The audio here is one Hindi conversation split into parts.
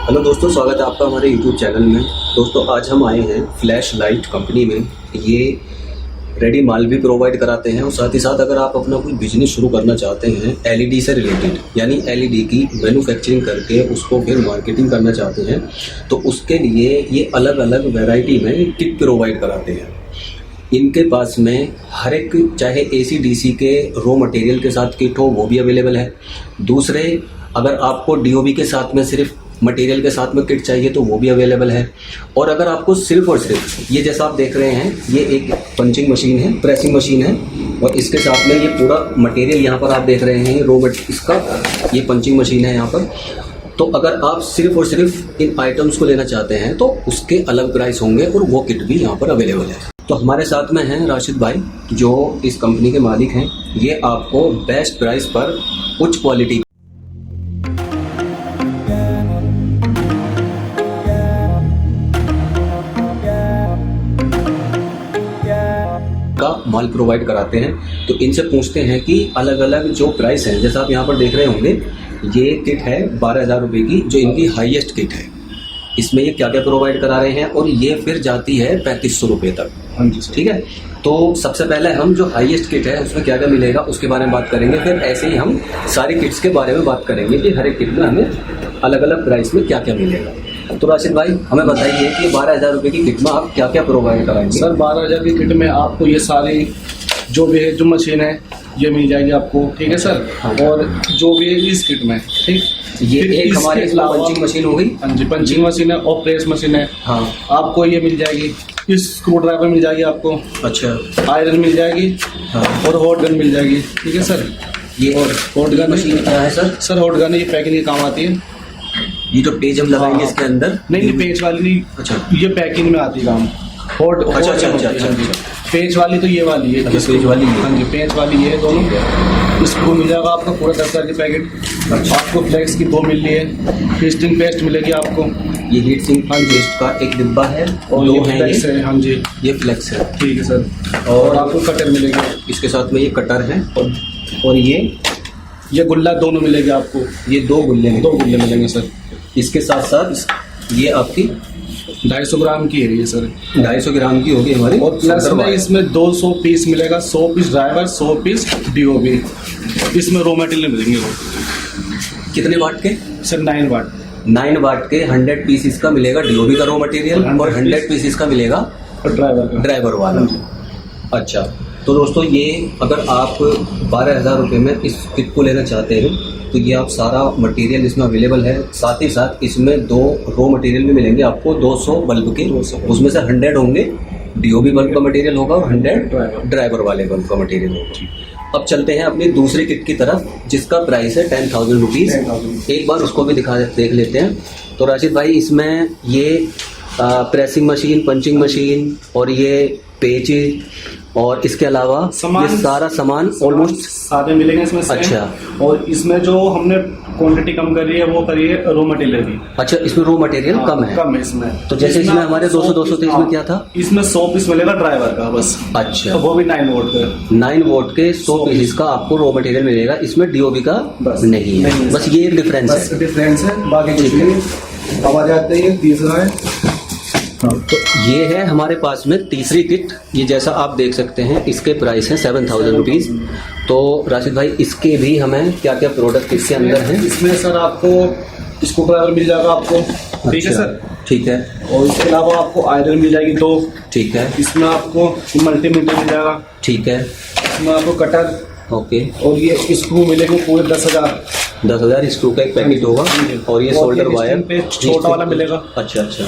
हेलो दोस्तों, स्वागत है आपका हमारे YouTube चैनल में। दोस्तों आज हम आए हैं फ्लैश लाइट कंपनी में। ये रेडी माल भी प्रोवाइड कराते हैं और साथ ही साथ अगर आप अपना कोई बिजनेस शुरू करना चाहते हैं LED से रिलेटेड, यानी LED की मैन्युफैक्चरिंग करके उसको फिर मार्केटिंग करना चाहते हैं, तो उसके लिए ये अलग अलग वैरायटी में किट प्रोवाइड कराते हैं। इनके पास में हर एक, चाहे AC DC के रॉ मटेरियल के साथ किट हो वो भी अवेलेबल है। दूसरे, अगर आपको DOB के साथ में सिर्फ मटेरियल के साथ में किट चाहिए तो वो भी अवेलेबल है। और अगर आपको सिर्फ और सिर्फ ये जैसा आप देख रहे हैं, ये एक पंचिंग मशीन है, प्रेसिंग मशीन है, और इसके साथ में ये पूरा मटेरियल यहाँ पर आप देख रहे हैं रॉ मटेरियल, इसका ये पंचिंग मशीन है यहाँ पर। तो अगर आप सिर्फ और सिर्फ इन आइटम्स को लेना चाहते हैं तो उसके अलग प्राइस होंगे और वो किट भी यहाँ पर अवेलेबल है। तो हमारे साथ में हैं राशिद भाई, जो इस कंपनी के मालिक हैं। ये आपको बेस्ट प्राइस पर उच्च क्वालिटी का माल प्रोवाइड कराते हैं। तो इनसे पूछते हैं कि अलग अलग जो प्राइस है, जैसा आप यहाँ पर देख रहे होंगे, ये किट है 12,000 रुपये की, जो इनकी हाईएस्ट किट है। इसमें ये क्या क्या प्रोवाइड करा रहे हैं और ये फिर जाती है 3500 रुपये तक। हाँ जी, ठीक है। तो सबसे पहले हम जो हाईएस्ट किट है उसमें क्या क्या मिलेगा उसके बारे में बात करेंगे। फिर ऐसे ही हम सारी किट्स के बारे में बात करेंगे कि हर एक किट में हमें अलग अलग प्राइस में क्या क्या मिलेगा। तो राशिद भाई हमें बताइए कि 12,000 रुपये की किट में आप क्या क्या प्रोवाइड कराएंगे। सर 12,000 की किट में आपको ये सारी जो भी है, जो मशीन है ये मिल जाएगी आपको, ठीक है सर। हाँ। और जो भी है इस किट में, ठीक, ये एक हमारी पंचिंग मशीन हो गई। हाँ जी, पंचिंग मशीन है और प्रेस मशीन है। हाँ, आपको ये मिल जाएगी, इस स्क्रू ड्राइवर मिल जाएगी आपको, अच्छा, आयरन मिल जाएगी। हाँ। और हॉट गन मिल जाएगी, ठीक है सर। ये और हॉट गन मशीन क्या है सर? सर हॉट गन ये पैकिंग के काम आती है। ये जो पेज हम लगाएंगे इसके अंदर? नहीं, पेज वाली नहीं। अच्छा, ये पैकिंग में आती है काम। हॉट अच्छा अच्छा अच्छा अच्छा। पेज वाली तो ये वाली है। अच्छा, पेज वाली है। हाँ जी, पेज वाली ये दोनों। इसको मिल जाएगा आपको पूरा 10,000 के पैकेट। अच्छा। आपको फ्लेक्स की 2 मिल रही है, फिस्टिंग पेस्ट मिलेगी आपको। ये हीट सिंक पेस्ट का एक डिब्बा है और दो ये है, फ्लेक्स है। हाँ जी, ये फ्लेक्स है, ठीक है सर। और आपको कटर मिलेगी इसके साथ में, ये कटर है। और ये गुल्ला दोनों मिलेगी आपको। ये 2 गुल्ले हैं। 2 गुल्ले मिलेंगे सर। इसके साथ साथ ये आपकी 250 ग्राम की है ये सर। 250 ग्राम की होगी हमारी। और प्लस में इसमें 200 पीस मिलेगा, 100 पीस ड्राइवर, 100 पीस DOB। इसमें रॉ मटेरियल मिलेंगे वो। कितने वाट के सर? 9 वाट। 9 वाट के 100 पीसीस का मिलेगा DOB का रॉ मटेरियल, और 100 पीसीस का मिलेगा और ड्राइवर वाला। अच्छा, तो दोस्तों ये अगर आप 12,000 रुपये में इस किट को लेना चाहते हैं तो ये आप सारा मटेरियल इसमें अवेलेबल है। साथ ही साथ इसमें 2 रॉ मटेरियल भी मिलेंगे आपको, 200 बल्ब के। उसमें से 100 होंगे DOB बल्ब का मटेरियल होगा और 100 ड्राइवर वाले बल्ब का मटेरियल होगा। अब चलते हैं अपनी दूसरी किट की तरफ, जिसका प्राइस है 10,000 रुपीज़। एक बार उसको भी देख लेते हैं। तो राशिद भाई, इसमें ये प्रेसिंग मशीन, पंचिंग मशीन और ये पेज और इसके अलावा ये सारा सामान ऑलमोस्ट सारे मिलेंगे इसमें से। अच्छा। और इसमें जो हमने क्वांटिटी कम करी है वो करी है रॉ मटेरियल की। अच्छा, इसमें रॉ मटेरियल कम है इसमें। तो जैसे इसमें हमारे 200 थे, इसमें क्या था? इसमें 100 पीस मिलेगा ड्राइवर का बस। अच्छा, तो वो भी 9 वोल्ट का। 9 वोल्ट के 100 पीस का आपको रॉ मटेरियल मिलेगा। इसमें DOB का नहीं है, बस ये एक डिफरेंस है। डिफरेंस है, बाकी कुछ नहीं। अब आ जाते हैं तीसरा है। हाँ, तो ये है हमारे पास में तीसरी किट। ये जैसा आप देख सकते हैं, इसके प्राइस है 7,000 रुपीज़। तो राशिद भाई, इसके भी हमें क्या क्या प्रोडक्ट इसके अंदर हैं? इसमें सर आपको स्क्रू ड्राइवर मिल जाएगा आपको, ठीक है सर। ठीक है। और इसके अलावा आपको आयरन मिल जाएगी 2। ठीक है। इसमें आपको मल्टीमीटर मिल जाएगा। ठीक है। इसमें आपको कटर, ओके। और ये स्क्रू मिलेंगे पूरे 10,000 स्क्रू का एक पैकेट होगा। और ये सोल्डर वायर छोटा वाला मिलेगा। अच्छा अच्छा।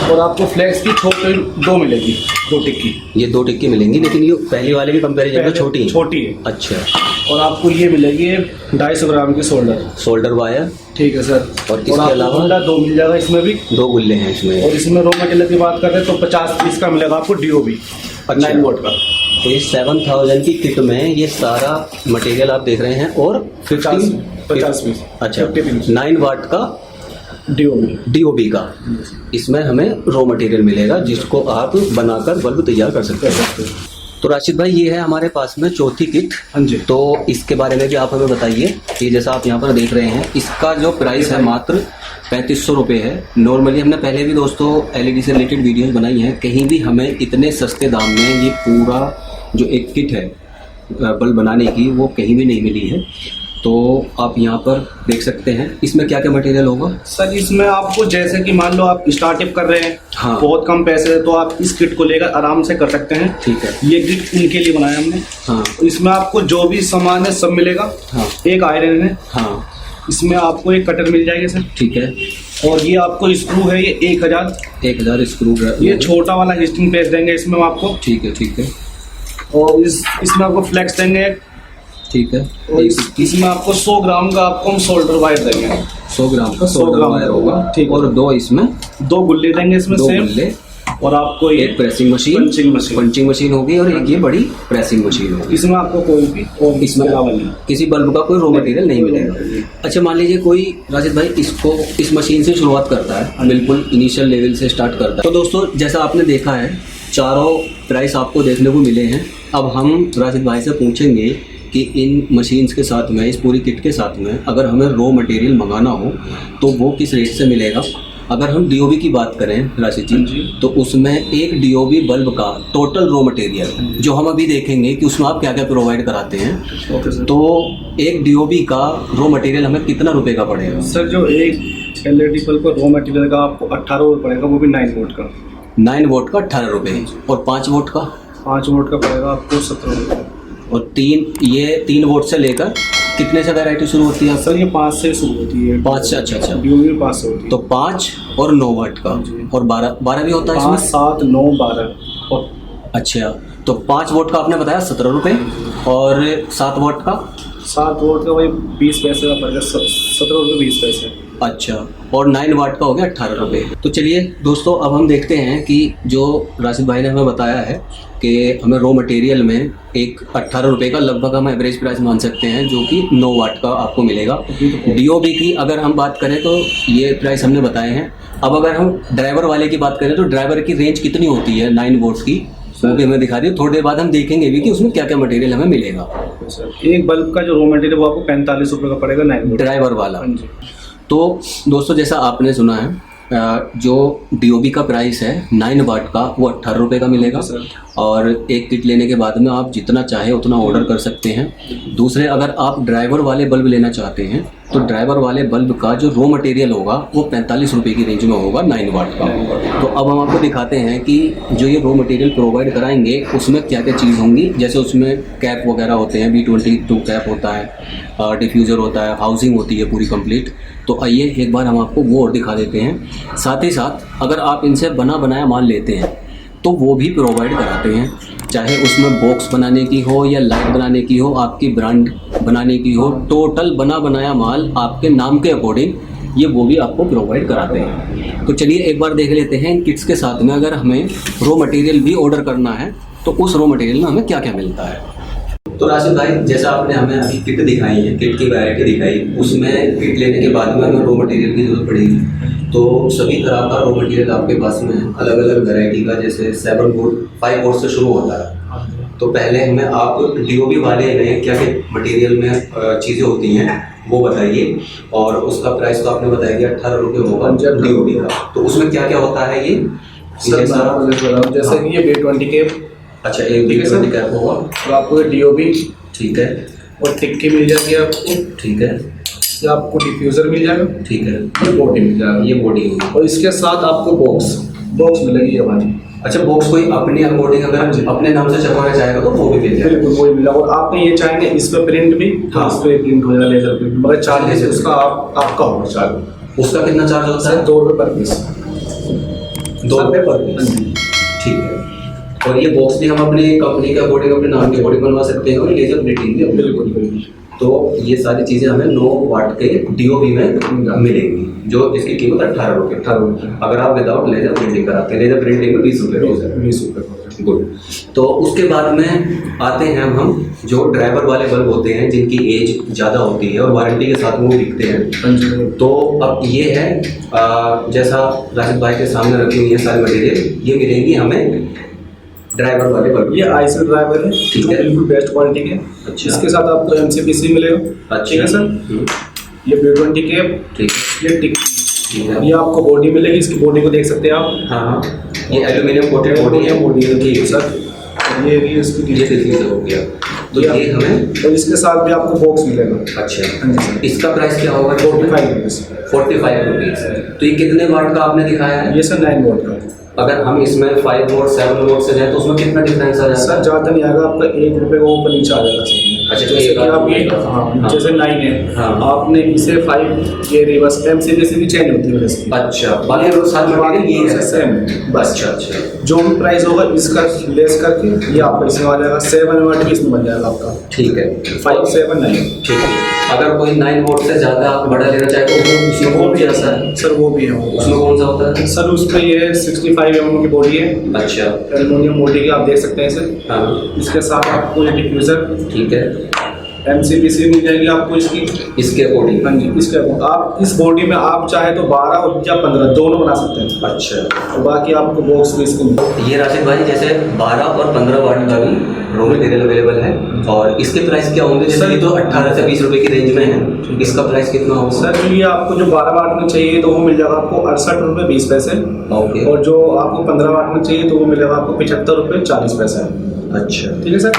और आपको फ्लेक्स की छोटी 2 मिलेगी, 2 टिक्की। ये 2 टिक्की मिलेंगी, लेकिन ये पहली वाले की कंपैरिजन में छोटी है। अच्छा। और आपको ये मिलेगी 250 ग्राम की सोल्डर वायर, ठीक है सर। और इसके अलावा गुल्ला 2 मिल जाएगा, इसमें भी 2 गुल्ले हैं इसमें। और इसमें रॉ मटेरियल की बात करें तो 50 पीस का मिलेगा आपको DOB 9 वोल्ट का। तो ये 7,000 की किट में ये सारा मटेरियल आप देख रहे हैं, और 50 पीस। अच्छा, 9 वाट का DOB का इसमें हमें रॉ मटेरियल मिलेगा, जिसको आप बनाकर बल्ब तैयार कर सकते हैं। तो राशिद भाई, ये है हमारे पास में चौथी किट। हाँ जी। तो इसके बारे में भी आप हमें बताइए कि जैसा आप यहाँ पर देख रहे हैं, इसका जो प्राइस है मात्र 3500 रुपये है। नॉर्मली हमने पहले भी दोस्तों एलईडी से रिलेटेड वीडियोस बनाई हैं, कहीं भी हमें इतने सस्ते दाम में ये पूरा जो एक किट है बल्ब बनाने की वो कहीं भी नहीं मिली है। तो आप यहाँ पर देख सकते हैं इसमें क्या क्या मटेरियल होगा। सर इसमें आपको जैसे कि मान लो आप स्टार्टअप कर रहे हैं, हाँ। बहुत कम पैसे है तो आप इस किट को लेकर आराम से कर सकते हैं। ठीक है। ये किट उनके लिए बनाया हमने। हाँ। इसमें आपको जो भी सामान है सब मिलेगा। हाँ। एक आयरन है। हाँ। इसमें आपको एक कटर मिल जाएगी सर। ठीक है। और ये आपको स्क्रू है, ये 1000 स्क्रू है। ये छोटा वाला हिस्टिंग पेज देंगे इसमें आपको। ठीक है। ठीक है। और इसमें आपको फ्लेक्स देंगे। ठीक है। और इसमें आपको 100 ग्राम का आपको हम सोल्डर वायर देंगे। 100 ग्राम का सोल्डर वायर होगा। ठीक। और 2 इसमें 2 गुल्ले देंगे इसमें 2 सेम। गुल्ले। और आपको एक प्रेसिंग मशीन, पंचिंग मशीन होगी और एक ये बड़ी प्रेसिंग मशीन होगी। इसमें आपको कोई भी और इसमें किसी बल्ब का कोई रॉ मटेरियल नहीं मिलेगा। अच्छा, मान लीजिए कोई राशिद भाई इस मशीन से शुरुआत करता है, बिल्कुल इनिशियल लेवल से स्टार्ट करता है। तो दोस्तों जैसा आपने देखा है चारों प्राइस आपको देखने को मिले हैं। अब हम राशिद भाई से पूछेंगे कि इन मशीन्स के साथ में, इस पूरी किट के साथ में अगर हमें रॉ मटेरियल मंगाना हो तो वो किस रेट से मिलेगा। अगर हम डीओबी की बात करें राशिद जी, तो उसमें एक डीओबी बल्ब का टोटल रॉ मटेरियल जो हम अभी देखेंगे कि उसमें आप क्या क्या प्रोवाइड कराते हैं, तो एक डीओबी का रॉ मटेरियल हमें कितना रुपए का पड़ेगा। सर जो एक एलईडी बल्ब का रॉ मटेरियल का आपको 18 रुपये पड़ेगा, वो भी 9 वोल्ट का। 9 वोल्ट का 18 रुपये। और 5 वोल्ट का 5 वोल्ट का पड़ेगा आपको 17 रुपये। और 3 वोल्ट से लेकर कितने से वैरायटी शुरू होती है सर? ये 5 से शुरू होती है। 5 से। अच्छा। डीओबी 5 से होती है। तो 5 और 9 वाट का और 12 भी होता है 5, इसमें। 7, 9, 12 और अच्छा, तो 5 वोट का आपने बताया 17 रुपये और 7 वोट का 7 वोल्ट का वही 20 पैसे का पड़ेगा, 17 रुपये 20 पैसे। अच्छा, और 9 वाट का हो गया 18 रुपये। तो चलिए दोस्तों अब हम देखते हैं कि जो राशिद भाई ने हमें बताया है कि हमें रॉ मटेरियल में एक 18 रुपये का लगभग हम एवरेज प्राइस मान सकते हैं, जो कि 9 वाट का आपको मिलेगा। डीओबी की अगर हम बात करें तो ये प्राइस हमने बताए हैं। अब अगर हम ड्राइवर वाले की बात करें तो ड्राइवर की रेंज कितनी होती है 9 वोल्ट की, वो भी हमें दिखा दी। थोड़ी देर बाद हम देखेंगे भी कि उसमें क्या क्या मटेरियल हमें मिलेगा। एक बल्ब का जो रॉ मटेरियल वो आपको 45 रुपये का पड़ेगा 9 वोल्ट ड्राइवर वाला। तो दोस्तों जैसा आपने सुना है जो डीओबी का प्राइस है 9 वाट का वो 18 रुपये का मिलेगा। और एक किट लेने के बाद में आप जितना चाहे उतना ऑर्डर कर सकते हैं। दूसरे अगर आप ड्राइवर वाले बल्ब लेना चाहते हैं तो ड्राइवर वाले बल्ब का जो रॉ मटेरियल होगा वो 45 रुपये की रेंज में होगा 9 वाट का। तो अब हम आपको दिखाते हैं कि जो ये रॉ मटेरियल प्रोवाइड कराएंगे उसमें क्या क्या चीज़ होंगी। जैसे उसमें कैप वगैरह होते हैं, B22 कैप होता है, डिफ्यूज़र होता है, हाउसिंग होती है पूरी कंप्लीट। तो आइए एक बार हम आपको वो और दिखा देते हैं। साथ ही साथ अगर आप इनसे बना बनाया माल लेते हैं तो वो भी प्रोवाइड कराते हैं, चाहे उसमें बॉक्स बनाने की हो या लाइट बनाने की हो, आपकी ब्रांड बनाने की हो, टोटल बना बनाया माल आपके नाम के अकॉर्डिंग ये वो भी आपको प्रोवाइड कराते हैं। तो चलिए एक बार देख लेते हैं इन किट्स के साथ में अगर हमें रॉ मटेरियल भी ऑर्डर करना है तो उस रॉ मटेरियल में हमें क्या क्या मिलता है। तो राशिद भाई जैसा आपने हमें अभी किट दिखाई है, किट की वैरायटी दिखाई, उसमें किट लेने के बाद में हमें रॉ मटेरियल की जरूरत पड़ेगी। तो सभी तरह का रॉ मटेरियल आपके पास में अलग अलग वैरायटी का, जैसे 7 वोल्ट 5 वोल्ट से शुरू होता है। तो पहले हमें आप डीओबी वाले में क्या क्या मटेरियल में चीज़ें होती हैं वो बताइए। और उसका प्राइस तो आपने बताया कि 18 रुपये होगा डीओबी का। तो उसमें क्या क्या होता है ये? जैसे ये B20 कैप। अच्छा, एक B20 कैप होगा और आपको डीओबी। ठीक है। और टिक्की मिल जाएगी आपको। ठीक है। या आपको डिफ्यूज़र मिल जाएगा। ठीक है। ये बॉडी मिल जाएगा। ये बॉडी होगी। और इसके साथ आपको बॉक्स मिलेगी हमारी। अच्छा, बॉक्स कोई अपने अकॉर्डिंग अगर अपने नाम से छपवाना चाहेगा तो वो भी मिल जाएगा। बिल्कुल वो भी मिला। और आपने ये चाहेंगे इस पे प्रिंट भी, हाँ, इस पे प्रिंट हो जाएगा लेजर प्रिंट, मगर चार्जेस उसका आपका होगा चार्ज। उसका कितना चार्ज होता है? 2 रुपये पर पीस। 2 रुपये पर पीस। ठीक है। और ये बॉक्स भी हम अपने कंपनी के अकॉर्डिंग अपने नाम के अकॉर्डिंग बनवा सकते हैं और लेजर प्रिंटिंग भी। बिल्कुल। तो ये सारी चीज़ें हमें 9 वाट के डीओबी में मिलेंगी, जो इसकी कीमत 18 रुपये। अगर आप विदाउट लेजर प्रिंटिंग कराते हैं, लेजर प्रिंटिंग में 20 रुपये हो जाएगा। 20 रुपये। गुड। तो उसके बाद में आते हैं हम जो ड्राइवर वाले बल्ब होते हैं जिनकी एज ज़्यादा होती है और वारंटी के साथ वो बिकते हैं। तो अब ये है जैसा राशिद भाई के सामने रखी हुई है सारी मटेरियल, ये मिलेंगी हमें ड्राइवर वाले बल्ब। ये आईसी ड्राइवर है, ठीक है, बिल्कुल बेस्ट क्वालिटी के। अच्छा। इसके साथ आपको MCPC मिलेगा। अच्छा। ठीक है सर। ये B20 कैप। ठीक। ये टिक ठीक है। ये आपको बॉडी मिलेगी, इसकी बॉडी को देख सकते हैं आप। हाँ, ये एल्यूमिनियम कोटेड बॉडी है। बॉडी है, ठीक है सर। ये भी इसकी ये देखिए हो गया। तो ये हमें, और इसके साथ भी आपको बॉक्स मिलेगा। अच्छा, हाँ जी सर। इसका प्राइस क्या होगा? 45 रुपीज़। 45 रुपीज़। तो ये कितने वाट का आपने दिखाया है? ये सर 9 वोल्ट का। अगर हम इसमें 5 वोल्ट 7 वोल्ट से जाए तो उसमें कितना डिफरेंस आ जाएगा? सर ज़्यादा नहीं आएगा, आपका 1 रुपये का ऊपर नीचे आ जाएगा सर। अच्छा, तो जैसे एक कि आप ये, हाँ, हाँ, जैसे 9 है, हाँ। आपने इसे 5 ये रिवर्स MCB से भी चेंज होती है इसकी। अच्छा, बाकी वो साथ मटेरियल ये है सेम है बस। अच्छा अच्छा, जो भी प्राइस होगा इसका लेस करके ये आपका इसमें आ जाएगा। 7 वाट भी इसमें बन जाएगा आपका। ठीक है। 5 7 9। ठीक है। अगर कोई 9 वोल्ट से ज़्यादा बड़ा लेना चाहे तो उसमें वो कौन भी सा है? सर, वो भी है उसमें कौन सा होता है? सर। उसमें ये 65 mm की बॉडी है, अच्छा, एल्युमिनियम बॉडी की, आप देख सकते हैं इसे। हाँ, इसके साथ आपको ये डिफ्यूज़र ठीक है। MCBC मिल जाएगी आपको इसकी। इसके अकॉर्डिंग, हाँ जी, इसके आप इस बॉडी में आप चाहे तो 12 या 15 दोनों बना सकते हैं। अच्छा। और बाकी आपको बॉक्स में इसको ये राशिद भाई जैसे 12 और 15 वाट का भी रॉ मटेरियल अवेलेबल है, और इसके प्राइस क्या होंगे? जैसे ये तो 18 से 20 रुपए की रेंज में है, इसका प्राइस कितना होगा? सर ये आपको जो 12 वाट में चाहिए तो वो मिल जाएगा आपको 68 रुपये 20 पैसे। ओके। और जो आपको 15 वाट में चाहिए तो वो मिलेगा आपको 75 रुपये 40 पैसे। अच्छा, ठीक है सर।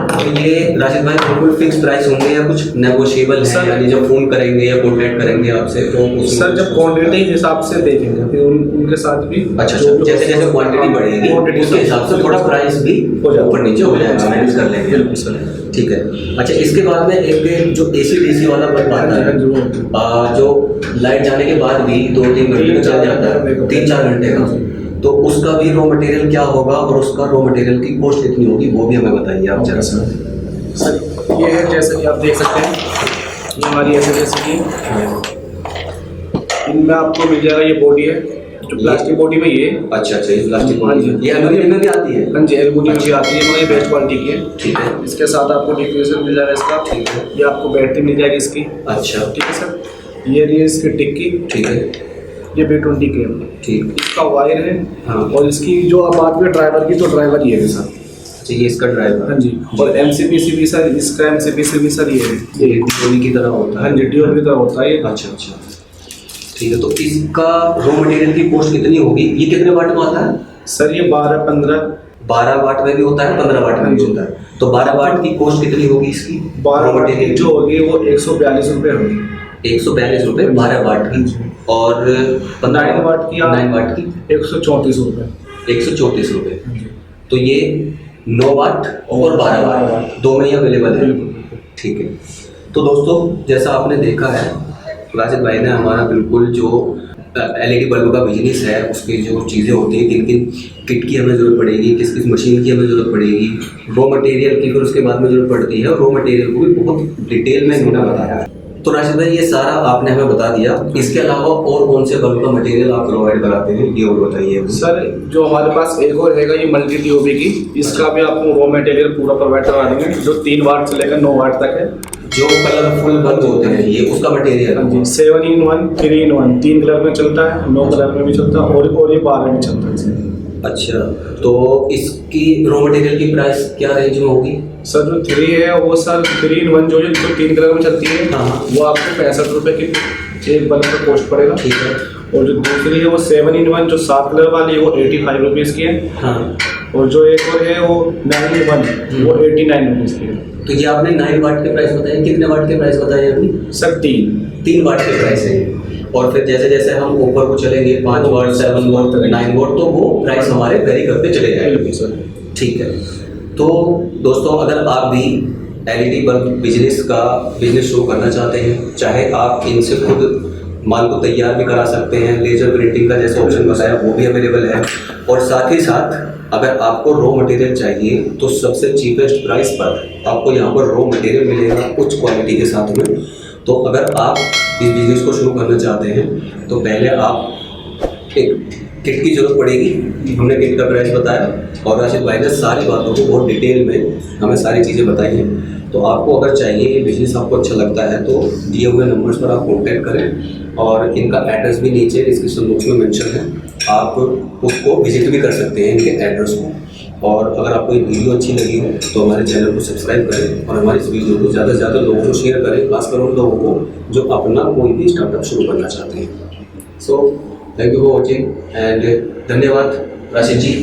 तो ये राशिद भाई बिल्कुल फिक्स प्राइस होंगे या कुछ नेगोशिएबल है? सर, यानी जब फोन करेंगे या कॉन्टैक्ट करेंगे आपसे तो सर जब क्वांटिटी के हिसाब से देखेंगे फिर उनके साथ भी। अच्छा, जैसे जैसे क्वांटिटी बढ़ेगी उसके हिसाब से थोड़ा प्राइस भी ऊपर नीचे हो जाएगा, मैनेज कर लेंगे। बिल्कुल सर। ठीक है। अच्छा, इसके बाद में एक जो AC DC वाला बल्ब आता है, जो लाइट जाने के बाद भी 2-3 घंटे का चल जाता है, 3-4 घंटे का, तो उसका भी रॉ मटेरियल क्या होगा और उसका रॉ मटेरियल की कॉस्ट कितनी होगी वो भी हमें बताइए आप जरा सा। सर ये है जैसे कि आप देख सकते हैं, ये हमारी ऐसे जैसे कि इनमें आपको मिल जाएगा। ये बॉडी है जो प्लास्टिक बॉडी में ये। अच्छा अच्छा, ये प्लास्टिक हाँ जी। ये एल्यूमिनियम में भी आती है? हाँ जी, एल्युमिनियम की आती है, मगर ये बेस्ट क्वालिटी की है। ठीक है। इसके साथ आपको डिफ्यूज़र मिल जाएगा इसका। ठीक है। ये आपको बैटरी मिल जाएगी इसकी। अच्छा, ठीक है सर। ये रही इसकी टिक्की। ठीक है। ये B20 की है। ठीक। इसका वायर है। हाँ। और इसकी जो आप बात करें ड्राइवर की, तो ड्राइवर ये है सर। अच्छा, ये इसका ड्राइवर। हाँ जी। और MCBC भी सर, इसका MCBC भी सर ये है। ये DOB की तरह होता है? हाँ जी, DOB की तरह होता है ये। अच्छा अच्छा, ठीक है। तो इसका रॉ मटेरियल की कॉस्ट कितनी होगी? ये कितने वाट में आता है? सर ये 12 वाट में भी होता है, 15 वाट में भी होता है। तो 12 वाट की कॉस्ट कितनी होगी इसकी? 12 वाट की जो होगी वो 142 रुपये होगी। 142 रुपये 12 वाट की। और 9 वाट की 9 वाट की 134 रुपये। 134 रुपये। तो ये 9 वाट और 12 वाट दो में ही अवेलेबल है। ठीक है। तो दोस्तों जैसा आपने देखा है, राशिद भाई ने हमारा बिल्कुल जो LED बल्ब का बिजनेस है उसकी जो चीज़ें होती हैं, किन किन किट की हमें ज़रूरत पड़ेगी, किस किस मशीन की हमें ज़रूरत पड़ेगी, रॉ मटेरियल की फिर उसके बाद में ज़रूरत पड़ती है, और रॉ मटेरियल को भी बहुत डिटेल में इन्होंने बताया। तो राशिद भाई ये सारा आपने हमें बता दिया। इसके अलावा और कौन से बल्ब का मटेरियल आप प्रोवाइड कराते हैं ये और बताइए सर। जो हमारे पास एक और रहेगा ये मल्टी DOB की, इसका भी आपको रॉ मटेरियल पूरा प्रोवाइड करवा देंगे, जो 3 वाट से लेकर 9 वाट तक है। जो कलरफुल बल्ब होते हैं ये उसका मटेरियल? हाँ जी, 7 in 1 3 in 1 3 कलर में चलता है, 9 कलर में भी चलता है, और ये 12 में चलता है। अच्छा, तो इसकी रॉ मटेरियल की प्राइस क्या रेंज में होगी? सर जो 3 है वो सर 3 in 1 जो 3 कलर में चलती है, हाँ। वो आपको 65 रुपये की एक बल्ब का कॉस्ट पड़ेगा। ठीक है। और जो दूसरी है वो 7 in 1 जो 7 कलर वाली है वो 85 रुपीज़ की है। हाँ। और जो एक और है वो 9 in 1 वो 89 रुपीज़ की है। तो ये आपने 9 वाट के प्राइस बताए, कितने वाट के प्राइस बताए अभी? सर 3 वाट के प्राइस है। और फिर जैसे जैसे हम ऊपर को चलेंगे 5 वाट 7 वाट 9 वाट, तो वो प्राइस हमारे वेरी करते चले जाएंगे सर। ठीक है। तो दोस्तों अगर आप भी LED बल्ब बिजनेस शुरू करना चाहते हैं, चाहे आप इनसे खुद माल को तैयार भी करा सकते हैं, लेजर प्रिंटिंग का जैसे ऑप्शन बताया वो भी अवेलेबल है, और साथ ही साथ अगर आपको रॉ मटेरियल चाहिए तो सबसे चीपेस्ट प्राइस पर आपको यहाँ पर रॉ मटेरियल मिलेगा उच्च क्वालिटी के साथ में। तो अगर आप इस बिज़नेस को शुरू करना चाहते हैं तो पहले आप एक किट की जरूरत पड़ेगी। हमने किट का प्राइस बताया और राशिद भाई ने सारी बातों को बहुत डिटेल में हमें सारी चीज़ें बताई हैं। तो आपको अगर चाहिए ये बिज़नेस आपको अच्छा लगता है तो दिए हुए नंबर्स पर आप कॉन्टैक्ट करें, और इनका एड्रेस भी नीचे डिस्क्रिप्शन बॉक्स में मेंशन है, आप उसको विजिट भी कर सकते हैं इनके एड्रेस को। और अगर आपको ये वीडियो अच्छी लगी हो तो हमारे चैनल को सब्सक्राइब करें और हमारे इस वीडियो को ज़्यादा से ज़्यादा लोगों को शेयर करें, खासकर उन लोगों को जो अपना कोई भी स्टार्टअप शुरू करना चाहते हैं। So thank you for watching and धन्यवाद राशिद जी।